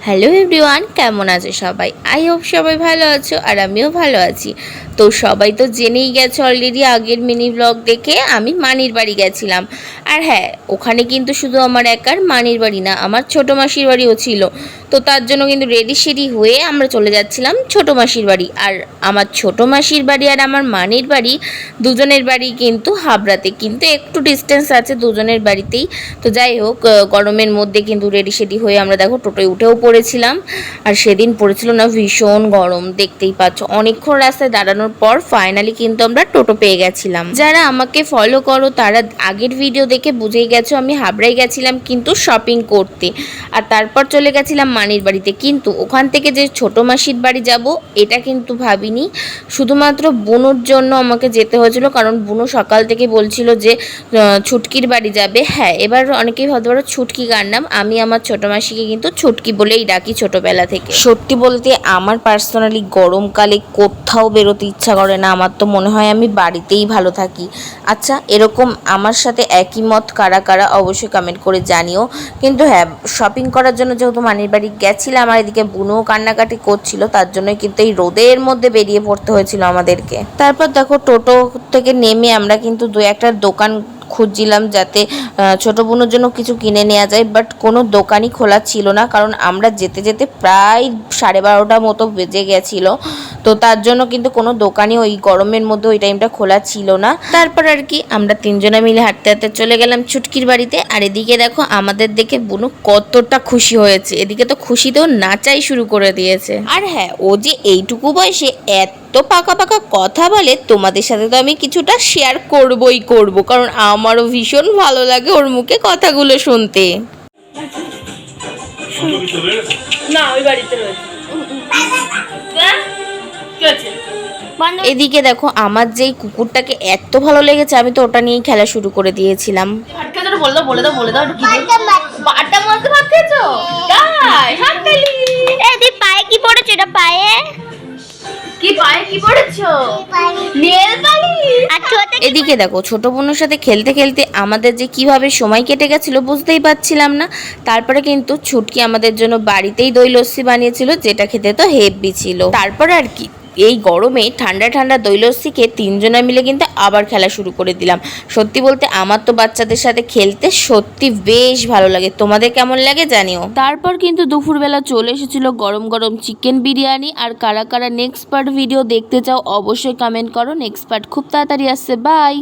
Hello everyone, কেমন আছো সবাই? আই হোপ সবাই ভালো আছো আর আমিও ভালো আছি। তো সবাই তো জেনেই গেছো অলরেডি আগের মিনি ব্লগ দেখে আমি মানির বাড়ি গেছিলাম। আর হ্যাঁ, ওখানে কিন্তু শুধু আমার একার মানির বাড়ি না, আমার ছোটো মাসির বাড়িও ছিল। তো তার জন্য কিন্তু রেডি সেডি হয়ে আমরা চলে যাচ্ছিলাম ছোটো মাসির বাড়ি। আর আমার ছোটো মাসির বাড়ি আর আমার মানির বাড়ি দুজনের বাড়ি কিন্তু হাবড়াতে, কিন্তু একটু ডিস্টেন্স আছে দুজনের বাড়িতেই। তো যাই হোক, গরমের মধ্যে কিন্তু রেডি সেডি হয়ে আমরা দেখো টোটোয় উঠেও পড়েছিলাম। আর সেদিন পড়েছিল না ভীষণ গরম, দেখতেই পাচ্ছ। অনেকক্ষণ রাস্তায় দাঁড়ানোর পর ফাইনালি কিন্তু আমরা টোটো পেয়ে গেছিলাম। যারা আমাকে ফলো করো তারা আগের ভিডিও দেখে বুঝেই গেছো আমি হাবড়ায় গেছিলাম কিন্তু শপিং করতে, আর তারপর চলে গেছিলাম মানির বাড়িতে। কিন্তু ওখান থেকে যে ছোটো মাসির বাড়ি যাব এটা কিন্তু ভাবিনি। শুধুমাত্র বুনুর জন্য আমাকে যেতে হয়েছিল, কারণ বুনু সকাল থেকে বলছিল যে ছুটকির বাড়ি যাবে। হ্যাঁ, এবার অনেকেই ভাবতে পারো ছুটকি কার নাম, আমি আমার ছোটো মাসিকে কিন্তু ছুটকি বলেই ডাকি ছোটোবেলা থেকে। সত্যি বলতে আমার পার্সোনালি গরমকালে কোথাও বেরোতে ইচ্ছা করে না, আমার তো মনে হয় আমি বাড়িতেই ভালো থাকি। আচ্ছা, এরকম আমার সাথে একই মত কারা কারা অবশ্যই কমেন্ট করে জানিও। কিন্তু হ্যাঁ, শপিং করার জন্য যেহেতু মানির বাড়ি গেছিলাম আর এদিকে বুনুও কান্নাকাটি করছিল, তার জন্যই কিন্তু এই রোদের মধ্যে বেরিয়ে পড়তে হয়েছিল আমাদেরকে। তারপর দেখো টোটো থেকে নেমে আমরা কিন্তু দু একটা দোকান খুঁজছিলাম যাতে ছোটো বোনের জন্য কিছু কিনে নেওয়া যায়, বাট কোনো দোকানই খোলা ছিল না, কারণ আমরা যেতে যেতে প্রায় 12:30 মতো বেজে গেছিলো। তো তার জন্য কিন্তু কোনো দোকানই ওই গরমের মধ্যে ওই টাইমটা খোলা ছিল না। তারপর আর কি আমরা তিনজনে মিলে হাঁটতে হাঁটতে চলে গেলাম ছুটকির বাড়িতে। আর এদিকে দেখো আমাদের দেখে বুনু কতটা খুশি হয়েছে, এদিকে তো খুশিতেও নাচাই শুরু করে দিয়েছে। আর হ্যাঁ, ও যে এইটুকু বয়সে এত পাকা পাকা কথা বলে তোমাদের সাথে তো আমি কিছুটা শেয়ার করবই করব, কারণ আমারও ভীষণ ভালো লাগে ওর মুখে কথাগুলো শুনতে। না, ওই বাড়িতে রয়েছে। এদিকে দেখো আমার যেই কুকুরটাকে এত ভালো লেগেছে, আমি তো ওটা নিয়েই খেলা শুরু করে দিয়েছিলাম। বলে দাও পায়ে কি পড়েছে? এটা পায়ে কি পড়েছো? Nail polish. এদিকে দেখো ছোট বোনের সাথে খেলতে খেলতে আমাদের যে কিভাবে সময় কেটে গেছিল বুঝতেই পারছিলাম না। তারপরে কিন্তু ছুটকি আমাদের জন্য বাড়িতেই দই লস্যি বানিয়েছিল, যেটা খেতে তো হেভি ছিল। তারপরে আর কি এই গরমে ঠান্ডা ঠান্ডা দই লস্যি খেয়ে তিনজনে মিলে কিন্তু আবার খেলা শুরু করে দিলাম। সত্যি বলতে আমার তো বাচ্চাদের সাথে খেলতে সত্যি বেশ ভালো লাগে, তোমাদের কেমন লাগে জানিও। তারপর কিন্তু দুপুরবেলা চলে এসেছিল গরম গরম চিকেন বিরিয়ানি। আর কারা কারা নেক্সট পার্ট ভিডিও দেখতে চাও অবশ্যই কমেন্ট করো, নেক্সট পার্ট খুব তাড়াতাড়ি আসছে। বাই।